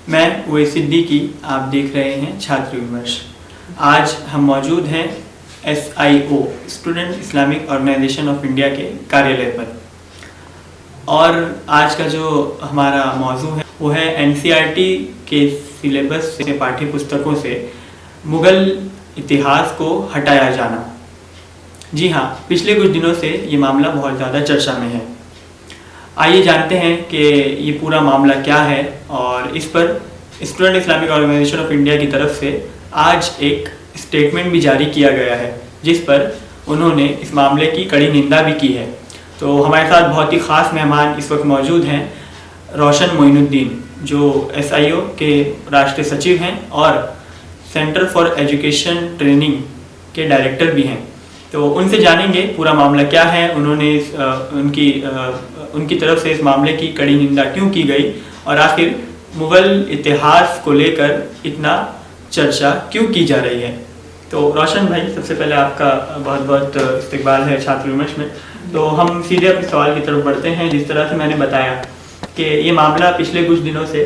मैं उवैस सिद्दीकी, आप देख रहे हैं छात्र विमर्श। आज हम मौजूद हैं SIO student Islamic organisation of India के कार्यालय पर, और आज का जो हमारा मौजू है वो है NCERT के सिलेबस से, पाठ्य पुस्तकों से मुग़ल इतिहास को हटाया जाना। जी हाँ, पिछले कुछ दिनों से ये मामला बहुत ज़्यादा चर्चा में है। आइए जानते हैं कि ये पूरा मामला क्या है, और इस पर student Islamic organisation of India की तरफ से आज एक स्टेटमेंट भी जारी किया गया है, जिस पर उन्होंने इस मामले की कड़ी निंदा भी की है। तो हमारे साथ बहुत ही ख़ास मेहमान इस वक्त मौजूद हैं, रोशन मोइनुद्दीन, जो SIO के राष्ट्रीय सचिव हैं और सेंटर फॉर एजुकेशन ट्रेनिंग के डायरेक्टर भी हैं। तो उनसे जानेंगे पूरा मामला क्या है, उन्होंने उनकी तरफ से इस मामले की कड़ी निंदा क्यों की गई, और आखिर मुग़ल इतिहास को लेकर इतना चर्चा क्यों की जा रही है। तो रोशन भाई, सबसे पहले आपका बहुत बहुत इस्तकबाल है छात्र विमर्श में। तो हम सीधे अपने सवाल की तरफ बढ़ते हैं। जिस तरह से मैंने बताया कि ये मामला पिछले कुछ दिनों से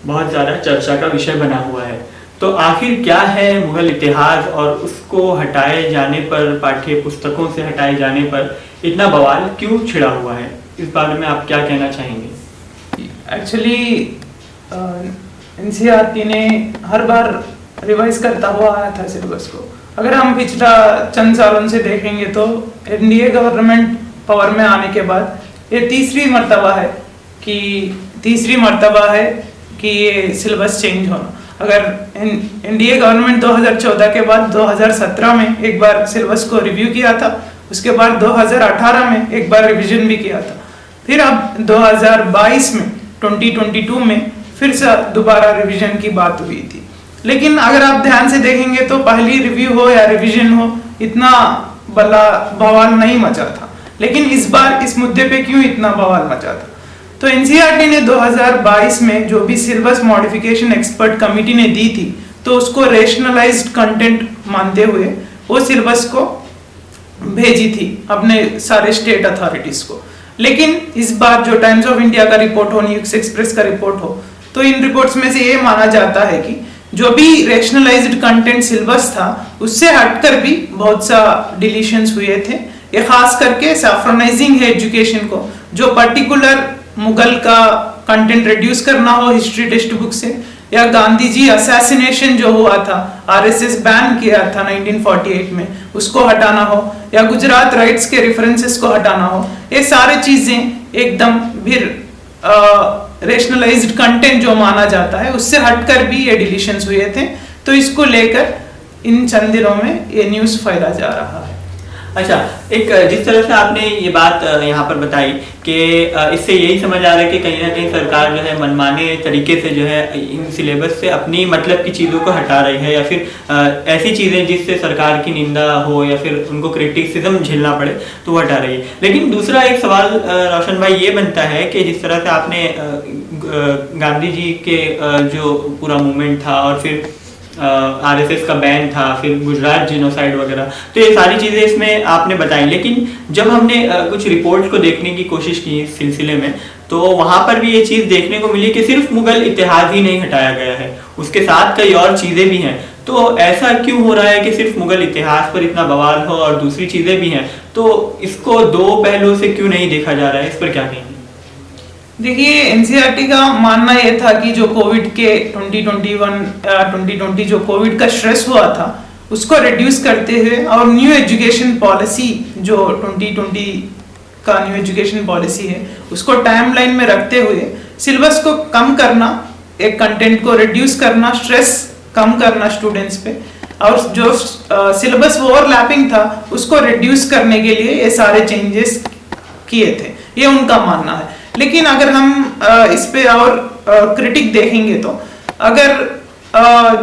बहुत ज़्यादा चर्चा का विषय बना हुआ है, तो आखिर क्या है मुग़ल इतिहास, और उसको हटाए जाने पर, पाठ्य पुस्तकों से हटाए जाने पर इतना बवाल क्यों छिड़ा हुआ है, इस बारे में आप क्या कहना चाहेंगे? एक्चुअली NCERT ने हर बार रिवाइज करता हुआ आया था सिलेबस को। अगर हम पिछला चंद सालों से देखेंगे तो NDA गवर्नमेंट पावर में आने के बाद ये तीसरी मर्तबा है कि ये सिलेबस चेंज होना। अगर NDA गवर्नमेंट 2014 के बाद 2017 में एक बार सिलेबस को रिव्यू किया था, उसके बाद 2018 में एक बार रिवीजन भी किया था, फिर अब 2022 में 2022 में फिर से दोबारा रिवीजन की बात हुई थी। लेकिन अगर आप ध्यान से देखेंगे तो पहली रिव्यू हो या रिवीजन हो, इतना बड़ा बवाल नहीं मचा था। लेकिन इस बार इस मुद्दे पे क्यों इतना बवाल मचा था? तो NCERT ने 2022 में जो भी सिलेबस मॉडिफिकेशन एक्सपर्ट कमेटी ने दी थी, तो उसको रेशनलाइज्ड कंटेंट मानते हुए वो सिलेबस को भेजी थी अपने सारे स्टेट अथॉरिटीज को। लेकिन इस बार जो टाइम्स ऑफ इंडिया का रिपोर्ट हो, न्यूज़ एक्सप्रेस का रिपोर्ट हो, तो इन रिपोर्ट्स में से ये माना जाता है कि जो भी रेशनलाइज्ड कंटेंट सिलेबस था उससे हटकर भी बहुत सा डिलीशंस हुए थे। ये खास करके सैफ्रोनाइजिंग है एजुकेशन को, जो पर्टिकुलर मुगल का कंटेंट रिड्यूस करना हो हिस्ट्री टेक्स्ट बुक से, या गांधी जी असैसिनेशन जो हुआ था, RSS बैन किया था 1948 में, उसको हटाना हो, या गुजरात राइट्स के रेफरेंसेस को हटाना हो। ये सारी चीजें एकदम फिर रेशनलाइज्ड कंटेंट जो माना जाता है उससे हटकर भी ये डिलीशंस हुए थे। तो इसको लेकर इन चंद दिनों में ये न्यूज़ फैला जा रहा है। अच्छा, एक जिस तरह से आपने ये बात यहाँ पर बताई कि इससे यही समझ आ रहा है कि कहीं ना कहीं सरकार जो है मनमाने तरीके से जो है इन सिलेबस से अपनी मतलब की चीज़ों को हटा रही है, या फिर ऐसी चीज़ें जिससे सरकार की निंदा हो या फिर उनको क्रिटिसिज्म झेलना पड़े तो वो हटा रही है। लेकिन दूसरा एक सवाल रोशन भाई ये बनता है कि जिस तरह से आपने गांधी जी के जो पूरा मूवमेंट था, और फिर RSS का बैन था, फिर गुजरात जेनोसाइड वगैरह, तो ये सारी चीज़ें इसमें आपने बताई। लेकिन जब हमने कुछ रिपोर्ट्स को देखने की कोशिश की इस सिलसिले में, तो वहाँ पर भी ये चीज़ देखने को मिली कि सिर्फ मुग़ल इतिहास ही नहीं हटाया गया है, उसके साथ कई और चीज़ें भी हैं। तो ऐसा क्यों हो रहा है कि सिर्फ मुग़ल इतिहास पर इतना बवाल हो और दूसरी चीज़ें भी हैं? तो इसको दो पहलुओं से क्यों नहीं देखा जा रहा है, इस पर क्या कहेंगे? देखिए, NCERT का मानना यह था कि जो कोविड के 2020 जो कोविड का स्ट्रेस हुआ था उसको रिड्यूस करते हुए, और न्यू एजुकेशन पॉलिसी जो 2020 का न्यू एजुकेशन पॉलिसी है उसको टाइमलाइन में रखते हुए सिलेबस को कम करना, एक कंटेंट को रिड्यूस करना, स्ट्रेस कम करना स्टूडेंट्स पे, और जो सिलेबस ओवरलैपिंग था उसको रिड्यूस करने के लिए ये सारे चेंजेस किए थे, ये उनका मानना है। लेकिन अगर हम इस पे और क्रिटिक देखेंगे तो अगर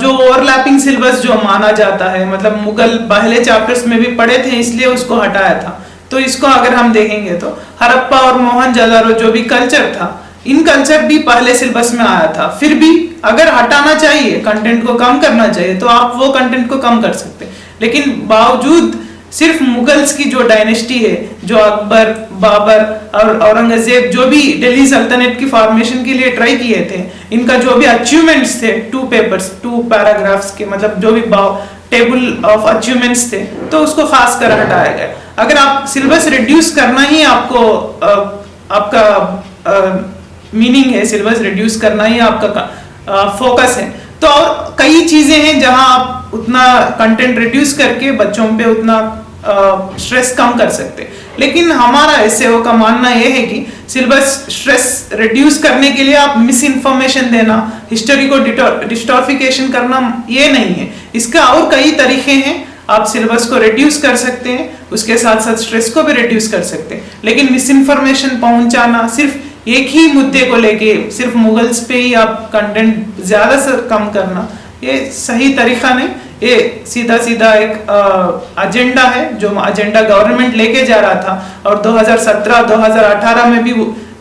जो ओवरलैपिंग सिलेबस जो माना जाता है, मतलब मुगल पहले चैप्टर्स में भी पढ़े थे इसलिए उसको हटाया था, तो इसको अगर हम देखेंगे तो हड़प्पा और मोहनजोदड़ो जो भी कल्चर था, इन कल्चर भी पहले सिलेबस में आया था। फिर भी अगर हटाना चाहिए, कंटेंट को कम करना चाहिए, तो आप वो कंटेंट को कम कर सकते हैं। लेकिन बावजूद सिर्फ मुगल्स की जो डायनेस्टी है, जो अकबर, बाबर और औरंगजेब जो भी दिल्ली सल्तनत की फॉर्मेशन के लिए ट्राई किए थे, इनका जो भी अचीवमेंट्स थे 2 पैराग्राफ्स के, मतलब जो भी टेबल ऑफ अचीवमेंट्स थे, तो उसको खास कर हटाया गया। अगर आप सिलेबस रिड्यूस करना ही आपको आपका मीनिंग है, सिलेबस रिड्यूस करना ही आपका फोकस है, तो और कई चीजें हैं जहां आप उतना कंटेंट रिड्यूस करके बच्चों पे उतना स्ट्रेस कम कर सकते हैं। लेकिन हमारा एसएओ का मानना यह है कि सिलेबस स्ट्रेस रिड्यूस करने के लिए आप मिस इन्फॉर्मेशन देना, हिस्ट्री को डिस्टॉर्फिकेशन करना ये नहीं है। इसका और कई तरीके हैं, आप सिलेबस को रिड्यूस कर सकते हैं, उसके साथ साथ स्ट्रेस को भी रिड्यूस कर सकते हैं। लेकिन मिस इन्फॉर्मेशन पहुंचाना, सिर्फ एक ही मुद्दे को लेके सिर्फ मुगल्स पे ही आप कंटेंट ज्यादा से कम करना, ये सही तरीका नहीं। ये सीधा सीधा एक एजेंडा है जो एजेंडा गवर्नमेंट लेके जा रहा था, और 2017-2018 में भी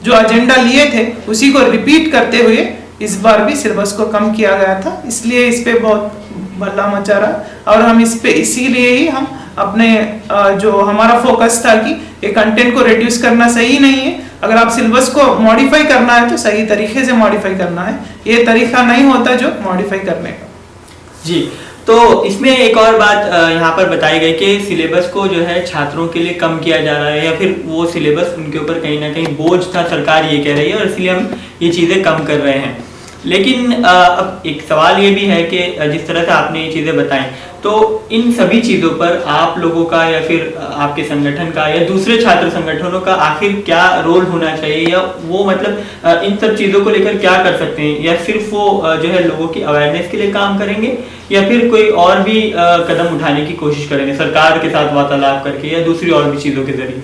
जो एजेंडा लिए थे उसी को रिपीट करते हुए इस बार भी सिलेबस को कम किया गया था। इसलिए इस पे बहुत भला मचा रहा, और हम इस पे इसीलिए ही हम अपने जो हमारा फोकस था कि ये कंटेंट को रिड्यूस करना सही नहीं है। अगर आप सिलेबस को मॉडिफाई करना है तो सही तरीके से मॉडिफाई करना है, ये तरीका नहीं होता जो मॉडिफाई करने का। जी, तो इसमें एक और बात यहाँ पर बताई गई कि सिलेबस को जो है छात्रों के लिए कम किया जा रहा है, या फिर वो सिलेबस उनके ऊपर कहीं ना कहीं बोझ था, सरकार ये कह रही है, और इसलिए हम ये चीज़ें कम कर रहे हैं। लेकिन अब एक सवाल ये भी है कि जिस तरह से आपने ये चीज़ें बताई, तो इन सभी चीज़ों पर आप लोगों का या फिर आपके संगठन का या दूसरे छात्र संगठनों का आखिर क्या रोल होना चाहिए, या वो मतलब इन सब चीज़ों को लेकर क्या कर सकते हैं, या सिर्फ वो जो है लोगों की अवेयरनेस के लिए काम करेंगे, या फिर कोई और भी कदम उठाने की कोशिश करेंगे सरकार के साथ वार्तालाप करके या दूसरी और भी चीज़ों के जरिए?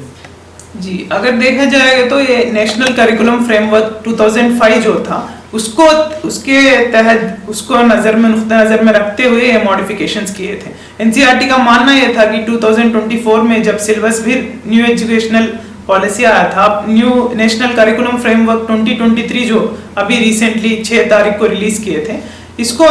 जी, अगर देखा जाएगा तो ये नेशनल करिकुलम फ्रेमवर्क 2005 जो था, उसके तहत उसको नुक्ता नज़र में रखते हुए ये मॉडिफिकेशंस किए थे। एनसीईआरटी का मानना यह था कि 2024 में जब सिलेबस भी न्यू एजुकेशनल पॉलिसी आया था, न्यू नेशनल करिकुलम फ्रेमवर्क 2023 जो अभी रिसेंटली 6 तारीख को रिलीज किए थे, इसको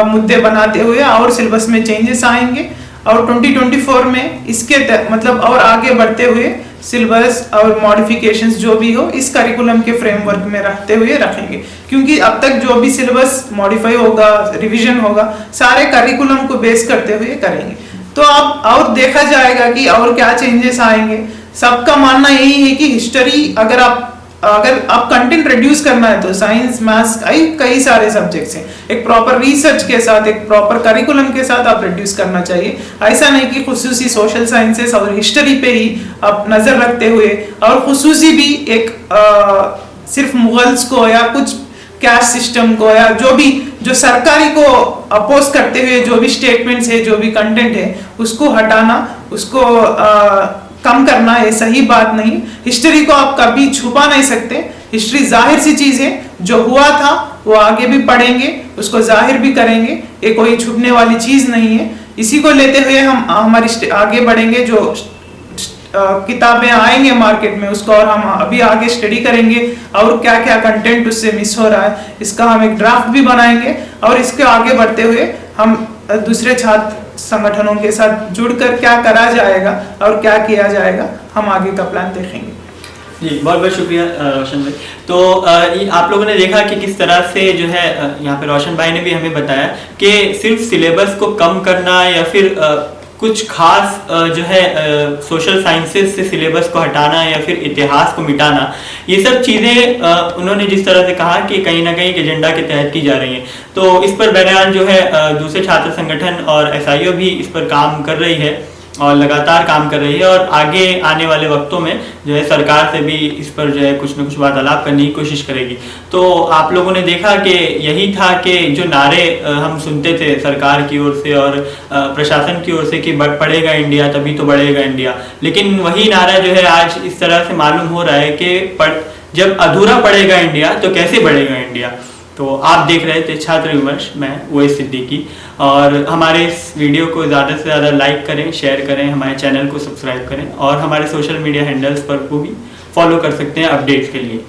मुद्दे बनाते हुए और सिलेबस में चेंजेस आएंगे, और 2024 में इसके मतलब और आगे बढ़ते हुए सिलेबस और मॉडिफिकेशंस जो भी हो इस करिकुलम के फ्रेमवर्क में रखते हुए रखेंगे। क्योंकि अब तक जो भी सिलेबस मॉडिफाई होगा, रिवीजन होगा, सारे करिकुलम को बेस करते हुए करेंगे। तो अब और देखा जाएगा कि और क्या चेंजेस आएंगे। सबका मानना यही है कि हिस्ट्री अगर आप कंटेंट रिड्यूस करना है तो साइंस, मैथ्स, कई सारे सब्जेक्ट्स हैं, एक प्रॉपर रिसर्च के साथ, एक प्रॉपर करिकुलम के साथ आप रिड्यूस करना चाहिए। ऐसा नहीं कि खुसूसी सोशल साइंसेस और हिस्ट्री पे ही आप नजर रखते हुए, और खुसूसी भी एक सिर्फ मुगल्स को या कुछ कैस्ट सिस्टम को या जो सरकारी को अपोज करते हुए जो भी स्टेटमेंट्स है, जो भी कंटेंट है, उसको हटाना, उसको कम करना, ये सही बात नहीं। हिस्ट्री को आप कभी छुपा नहीं सकते। हिस्ट्री जाहिर सी चीज है, जो हुआ था वो आगे भी पढ़ेंगे, उसको जाहिर भी करेंगे, ये कोई छुपने वाली चीज नहीं है। इसी को लेते हुए हम हमारी आगे बढ़ेंगे। जो किताबें आएंगे मार्केट में उसको और हम अभी आगे स्टडी करेंगे, और क्या क्या कंटेंट उससे मिस हो रहा है इसका हम एक ड्राफ्ट भी बनाएंगे, और इसके आगे बढ़ते हुए हम दूसरे छात्र संगठनों के साथ जुड़कर क्या करा जाएगा और क्या किया जाएगा, हम आगे का प्लान देखेंगे। जी, बहुत बहुत शुक्रिया रोशन भाई। तो आप लोगों ने देखा कि किस तरह से जो है यहाँ पे रोशन भाई ने भी हमें बताया कि सिर्फ सिलेबस को कम करना या फिर कुछ खास जो है सोशल साइंसेस से सिलेबस को हटाना या फिर इतिहास को मिटाना, ये सब चीज़ें उन्होंने जिस तरह से कहा कि कहीं ना कहीं एक एजेंडा के तहत की जा रही हैं। तो इस पर बहरहाल जो है दूसरे छात्र संगठन और एसआईओ भी इस पर काम कर रही है और लगातार काम कर रही है, और आगे आने वाले वक्तों में जो है सरकार से भी इस पर जो है कुछ न कुछ वार्तालाप करने की कोशिश करेगी। तो आप लोगों ने देखा कि यही था कि जो नारे हम सुनते थे सरकार की ओर से और प्रशासन की ओर से कि पढ़ेगा इंडिया तभी तो बढ़ेगा इंडिया, लेकिन वही नारा जो है आज इस तरह से मालूम हो रहा है कि जब अधूरा पढ़ेगा इंडिया तो कैसे बढ़ेगा इंडिया। तो आप देख रहे थे छात्र विमर्श, मैं ओएस सिद्दीकी, और हमारे इस वीडियो को ज़्यादा से ज़्यादा लाइक करें, शेयर करें, हमारे चैनल को सब्सक्राइब करें, और हमारे सोशल मीडिया हैंडल्स पर को भी फॉलो कर सकते हैं अपडेट्स के लिए।